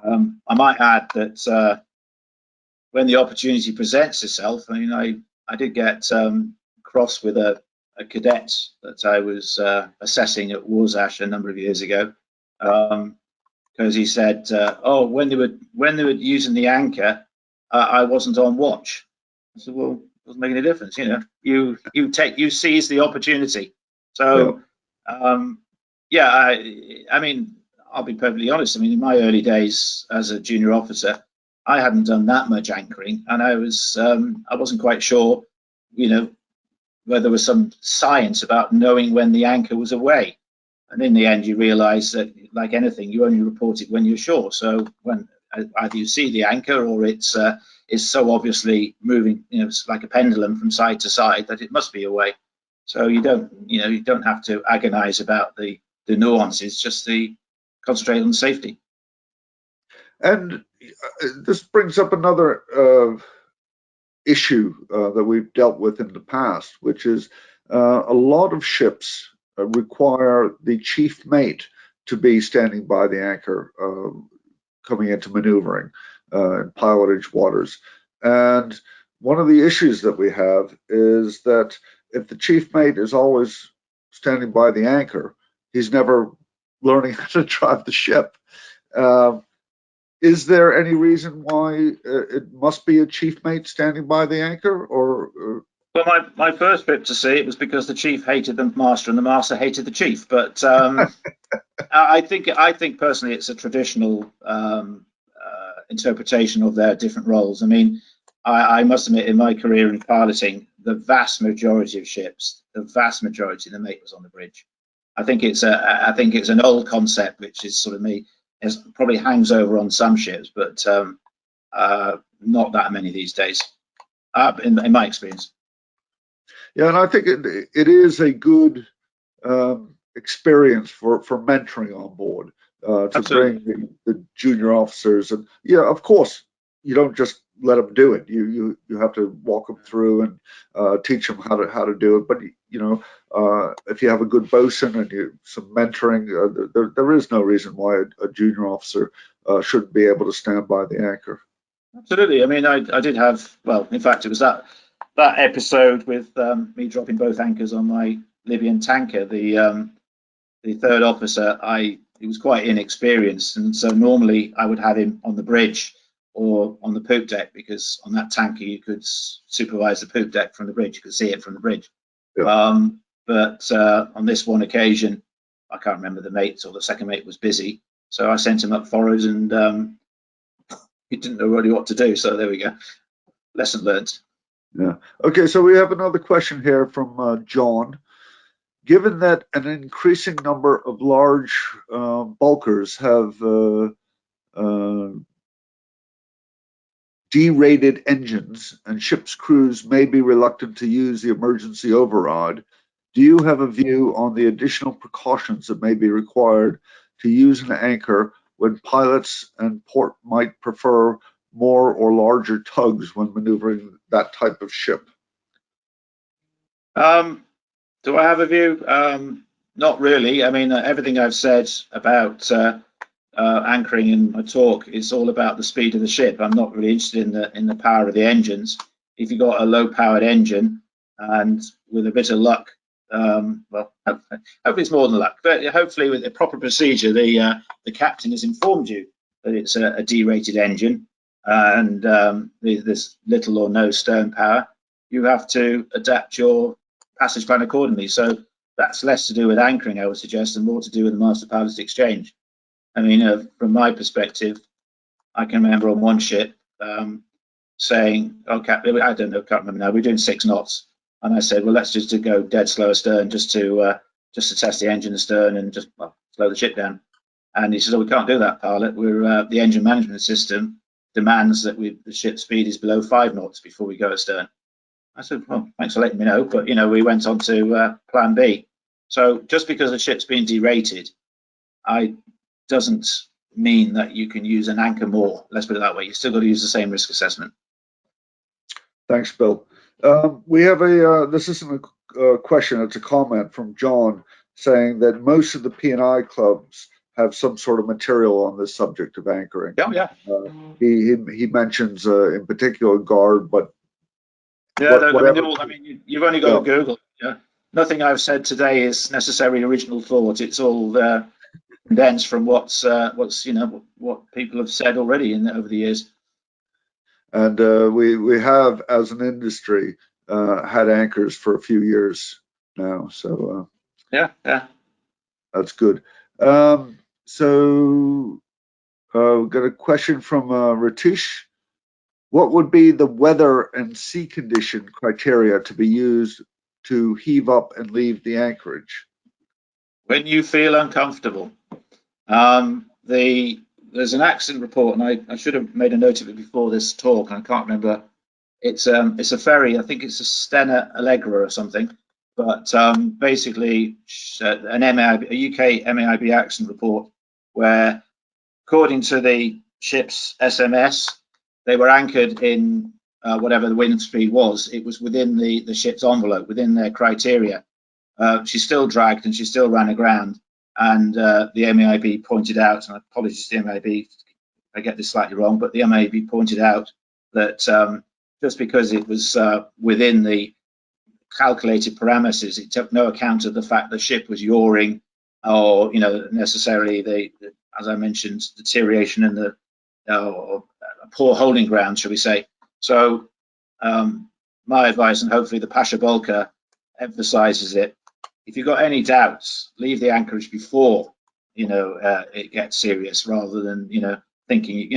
I might add that when the opportunity presents itself, I mean, I did get cross with a cadet that I was assessing at Warsash a number of years ago, because he said, "Oh, when they were using the anchor, I wasn't on watch." I said, "Well, it doesn't make any difference, you seize the opportunity." So, yeah, I mean, I'll be perfectly honest. I mean, in my early days as a junior officer, I hadn't done that much anchoring, and I wasn't quite sure, whether there was some science about knowing when the anchor was away. And in the end, you realise that, like anything, you only report it when you're sure. So when either you see the anchor or it's so obviously moving, it's like a pendulum from side to side, that it must be away. So you don't have to agonise about the nuances, just concentrate on safety. And this brings up another issue that we've dealt with in the past, which is a lot of ships require the chief mate to be standing by the anchor coming into maneuvering in pilotage waters. And one of the issues that we have is that if the chief mate is always standing by the anchor, he's never learning how to drive the ship. Is there any reason why it must be a chief mate standing by the anchor, or? Well, my first trip to sea, it was because the chief hated the master and the master hated the chief. But I think personally it's a traditional interpretation of their different roles. I mean, I must admit, in my career in piloting, the vast majority of ships, the mate was on the bridge. I think it's an old concept, which is sort of probably hangs over on some ships, but not that many these days, in my experience. Yeah, and I think it is a good experience for mentoring on board to Absolutely. bring the junior officers. And yeah, of course, you don't just let them do it. You have to walk them through and teach them how to do it. But if you have a good bosun and some mentoring, there is no reason why a junior officer shouldn't be able to stand by the anchor. Absolutely. I mean, I did have, well, in fact, it was that that episode with me dropping both anchors on my Libyan tanker, the third officer, he was quite inexperienced, and so normally I would have him on the bridge or on the poop deck, because on that tanker you could supervise the poop deck from the bridge, you could see it from the bridge. Yeah. But on this one occasion, I can't remember, the mate or the second mate was busy, so I sent him up forwards, and he didn't know really what to do. So there we go. Lesson learned. Yeah. Okay, so we have another question here from John. Given that an increasing number of large bulkers have derated engines and ships' crews may be reluctant to use the emergency override, do you have a view on the additional precautions that may be required to use an anchor when pilots and port might prefer more or larger tugs when maneuvering that type of ship? Do I have a view? Not really. I mean, everything I've said about anchoring in my talk is all about the speed of the ship. I'm not really interested in the power of the engines. If you've got a low-powered engine, and with a bit of luck, well, hopefully it's more than luck, but hopefully with a proper procedure, the captain has informed you that it's a derated engine, and there's little or no stern power. You have to adapt your passage plan accordingly. So that's less to do with anchoring, I would suggest, and more to do with the master pilot exchange. I mean, from my perspective, I can remember on one ship saying, "Oh, Captain, I don't know, can't remember now. We're doing 6 knots," and I said, "Well, let's just go dead slow astern, just to test the engine astern and just slow the ship down." And he says, "Oh, we can't do that, pilot. We're the engine management system demands that the ship speed is below 5 knots before we go astern." I said, "Well, thanks for letting me know," but we went on to plan B. So just because a ship's been derated, doesn't mean that you can use an anchor more. Let's put it that way. You still got to use the same risk assessment. Thanks, Bill. We have this isn't a question, it's a comment from John saying that most of the P&I clubs have some sort of material on this subject of anchoring. Oh, yeah. He mentions in particular GARD, but yeah, I mean, you've only got to Google. Yeah, nothing I've said today is necessarily original thought. It's all condensed from what's what people have said already over the years. And we have, as an industry, had anchors for a few years now. So yeah, that's good. So we've got a question from Ratish. What would be the weather and sea condition criteria to be used to heave up and leave the anchorage? When you feel uncomfortable. There's an accident report, and I should have made a note of it before this talk, and I can't remember. It's a ferry. I think it's a Stena Allegra or something. But basically, a UK MAIB accident report where, according to the ship's SMS, they were anchored in whatever the wind speed was. It was within the ship's envelope, within their criteria. She still dragged and she still ran aground. And the MAIB pointed out, and apologies to the MAIB, I get this slightly wrong, but the MAIB pointed out that just because it was within the calculated parameters, it took no account of the fact the ship was yawing, or necessarily as I mentioned, deterioration in the or a poor holding ground, shall we say. So my advice, and hopefully the Pasha Bulka emphasizes it, if you've got any doubts, leave the anchorage before it gets serious, rather than thinking.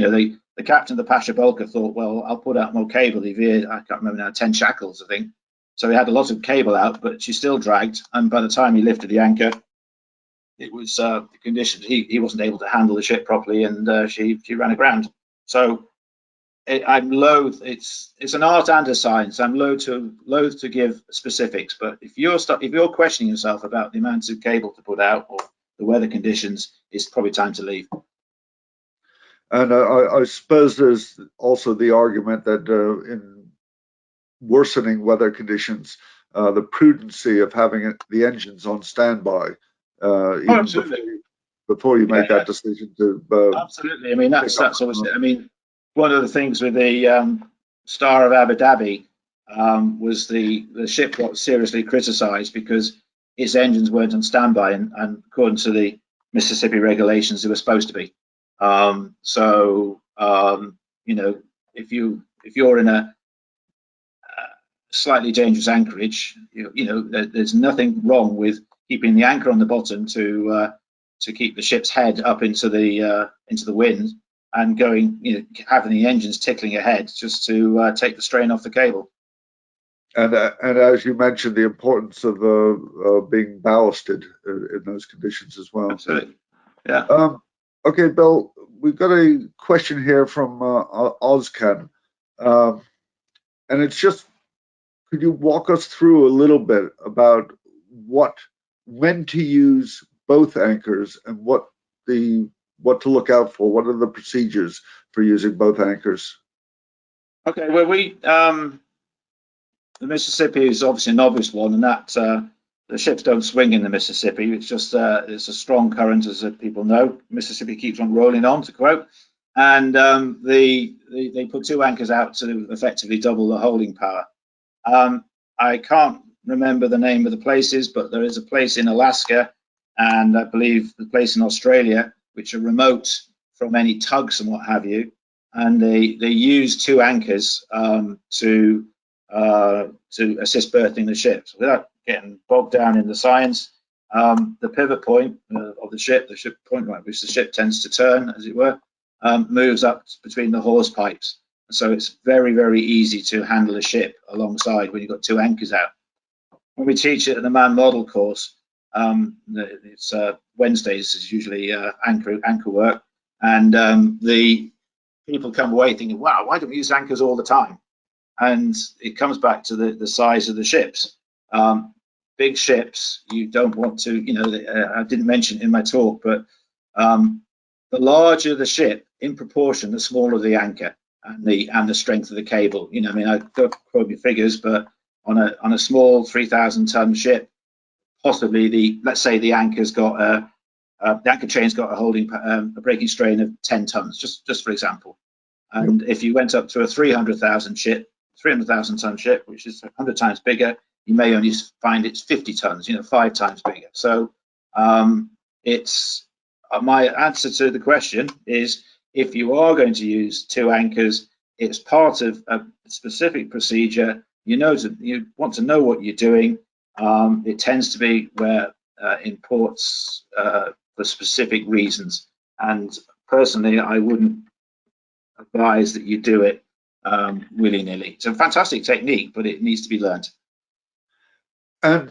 The captain of the Pasha Bulka thought, well, I'll put out more cable. He veered, I can't remember now, 10 shackles, I think. So he had a lot of cable out, but she still dragged. And by the time he lifted the anchor, it was the conditions. He wasn't able to handle the ship properly, and she ran aground. So I'm loath. It's an art and a science. I'm loath to give specifics. But if you're questioning yourself about the amount of cable to put out or the weather conditions, it's probably time to leave. And I suppose there's also the argument that in worsening weather conditions, the prudency of having the engines on standby, before you make that decision to. Absolutely. I mean, that's obviously. I mean, one of the things with the Star of Abu Dhabi, was the ship got seriously criticised because its engines weren't on standby, and according to the Mississippi regulations, they were supposed to be. You know, if you're in a slightly dangerous anchorage, you know, there's nothing wrong with keeping the anchor on the bottom to keep the ship's head up into the wind, and going, you know, having the engines tickling ahead just to take the strain off the cable. And as you mentioned, the importance of being ballasted in those conditions as well. Absolutely. Yeah. Okay, Bill, we've got a question here from Ozcan, and it's just, could you walk us through a little bit about when to use both anchors and what to look out for? What are the procedures for using both anchors? Okay, well, the Mississippi is obviously an obvious one, and that the ships don't swing in the Mississippi. It's just it's a strong current, as people know. Mississippi keeps on rolling on, to quote, and they put two anchors out to effectively double the holding power. I can't remember the name of the places, but there is a place in Alaska, and I believe the place in Australia, which are remote from any tugs and what have you, and they use two anchors to assist berthing the ships. Without getting bogged down in the science, the pivot point of the ship point at which the ship tends to turn, as it were, moves up between the hawse pipes. So it's very, very easy to handle a ship alongside when you've got two anchors out. When we teach it in the man model course, it's Wednesdays is usually anchor work, and the people come away thinking, wow, why don't we use anchors all the time? And it comes back to the size of the ships. Big ships, you don't want to, you know, I didn't mention in my talk, but the larger the ship, in proportion, the smaller the anchor and the strength of the cable. You know, I mean, I don't quote me figures, but on a small 3,000-ton ship, possibly let's say the anchor's got the anchor chain's got a breaking strain of 10 tons, just for example. And if you went up to a 300,000 ton ship, which is 100 times bigger, you may only find it's 50 tons, you know, 5 times bigger. So it's my answer to the question is, if you are going to use two anchors, it's part of a specific procedure. You want to know what you're doing. It tends to be where in ports for specific reasons. And personally, I wouldn't advise that you do it willy-nilly. It's a fantastic technique, but it needs to be learned. And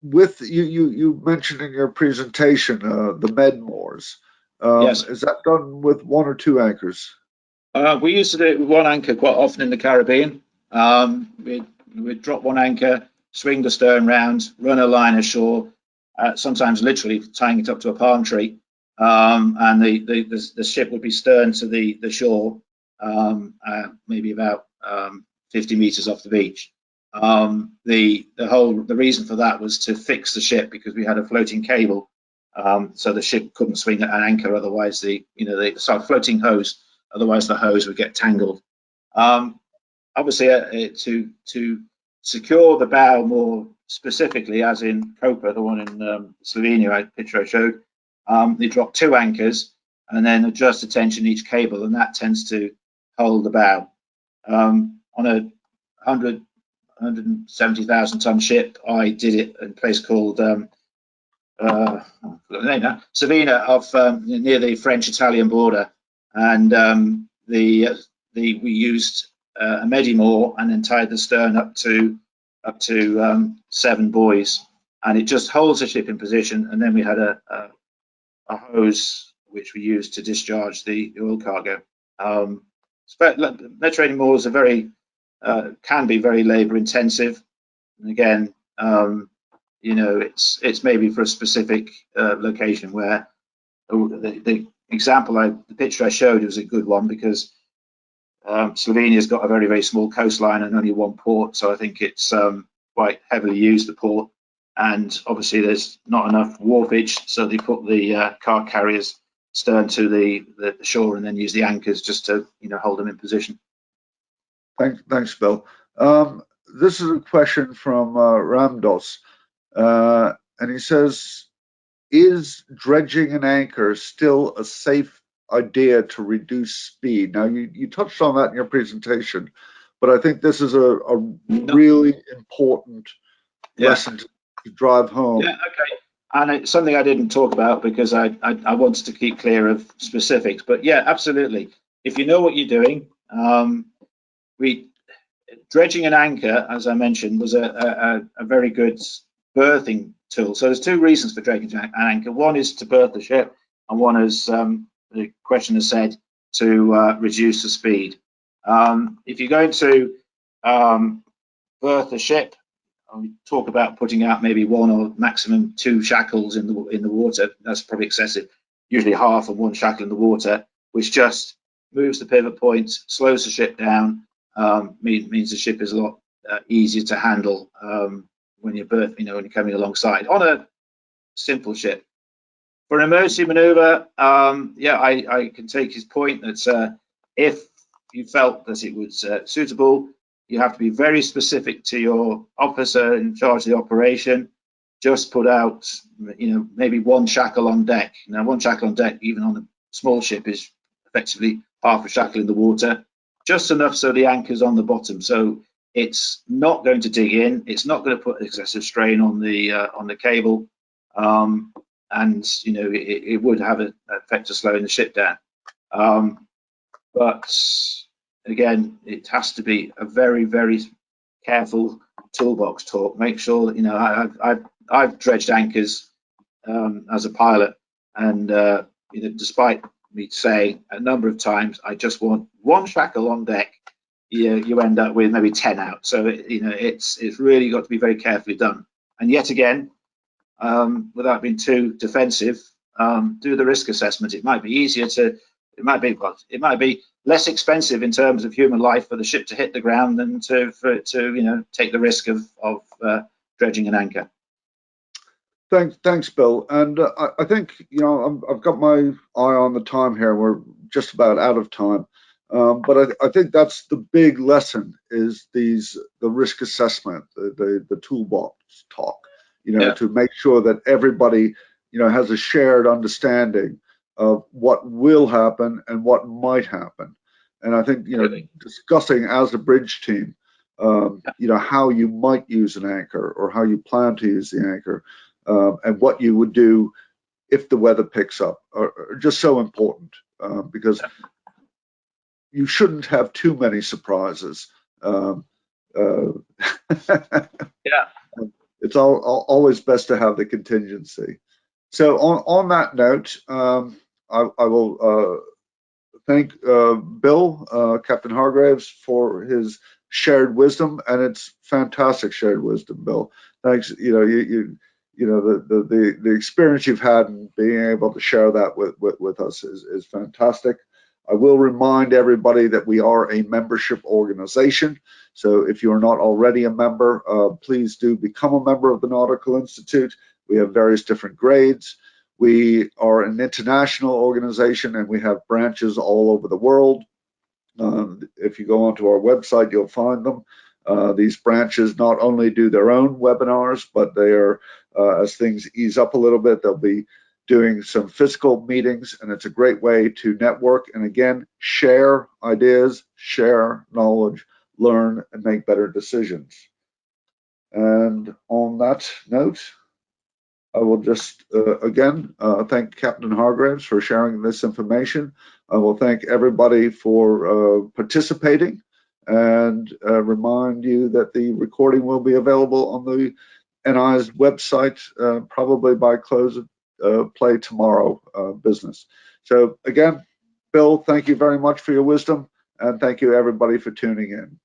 with you mentioned in your presentation the Medmores. Yes. Is that done with one or two anchors? We used to do it with one anchor quite often in the Caribbean. We'd drop one anchor, swing the stern round, run a line ashore, sometimes literally tying it up to a palm tree, and the ship would be stern to the shore, maybe about 50 meters off the beach. The reason for that was to fix the ship, because we had a floating cable, so the ship couldn't swing an anchor, otherwise floating hose, otherwise the hose would get tangled. Obviously, to secure the bow more specifically, as in Copa, the one in Slovenia picture I showed, they drop two anchors and then adjust the tension each cable, and that tends to hold the bow. On a 170,000 ton ship, I did it in a place called Savina, off near the French-Italian border, and we used a Medimore and then tied the stern up to 7 buoys, and it just holds the ship in position. And then we had a hose which we used to discharge the oil cargo. Mediterranean moors are can be very labor intensive, and again, you know, it's maybe for a specific location where the picture I showed was a good one, because Slovenia's got a very, very small coastline and only one port, so I think it's quite heavily used, the port, and obviously there's not enough wharfage, so they put the car carriers stern to the shore and then use the anchors just to, you know, hold them in position. Thanks, Bill. This is a question from Ramdos, and he says, is dredging an anchor still a safe idea to reduce speed? Now, you touched on that in your presentation, but I think this is a really important lesson to drive home. Yeah, okay. And it's something I didn't talk about because I wanted to keep clear of specifics. But yeah, absolutely. If you know what you're doing, dredging an anchor, as I mentioned, was a very good berthing tool. So there's two reasons for dredging an anchor. One is to berth the ship, and one is, the questioner said, to reduce the speed. If you're going to berth the ship, we talk about putting out maybe one or maximum two shackles in the water. That's probably excessive. Usually half and one shackle in the water, which just moves the pivot point, slows the ship down, means the ship is a lot easier to handle when you're when you're coming alongside on a simple ship. For an emergency maneuver, yeah, I can take his point that if you felt that it was suitable, you have to be very specific to your officer in charge of the operation. Just put out, maybe one shackle on deck. Now, one shackle on deck, even on a small ship, is effectively half a shackle in the water, just enough so the anchor's on the bottom. So it's not going to dig in. It's not going to put excessive strain on the cable, and it would have an effect of slowing the ship down. But again, it has to be a very, very careful toolbox talk. Make sure that, I've dredged anchors as a pilot, and despite me saying a number of times, I just want one shackle on deck, you end up with maybe 10 out. So it's really got to be very carefully done. And yet again, without being too defensive, do the risk assessment. It might be easier it might be less expensive in terms of human life for the ship to hit the ground than for it to take the risk of dredging an anchor. Thanks, Bill. And I think I've got my eye on the time here. We're just about out of time, but I think that's the big lesson: is the risk assessment, the toolbox talk. To make sure that everybody has a shared understanding of what will happen and what might happen. And I think discussing as a bridge team, how you might use an anchor or how you plan to use the anchor. And what you would do if the weather picks up are just so important, because you shouldn't have too many surprises. It's always best to have the contingency. So on that note, I will thank Bill, Captain Hargreaves, for his shared wisdom, and it's fantastic shared wisdom, Bill. Thanks. The experience you've had and being able to share that with us is fantastic. I will remind everybody that we are a membership organization. So if you're not already a member, please do become a member of the Nautical Institute. We have various different grades. We are an international organization and we have branches all over the world. If you go onto our website, you'll find them. These branches not only do their own webinars, but they are, as things ease up a little bit, they'll be doing some physical meetings, and it's a great way to network and, again, share ideas, share knowledge, learn, and make better decisions. And on that note, I will just, again, thank Captain Hargreaves for sharing this information. I will thank everybody for participating, and remind you that the recording will be available on the NI's website probably by close of play tomorrow business. So again, Bill, thank you very much for your wisdom, and thank you everybody for tuning in.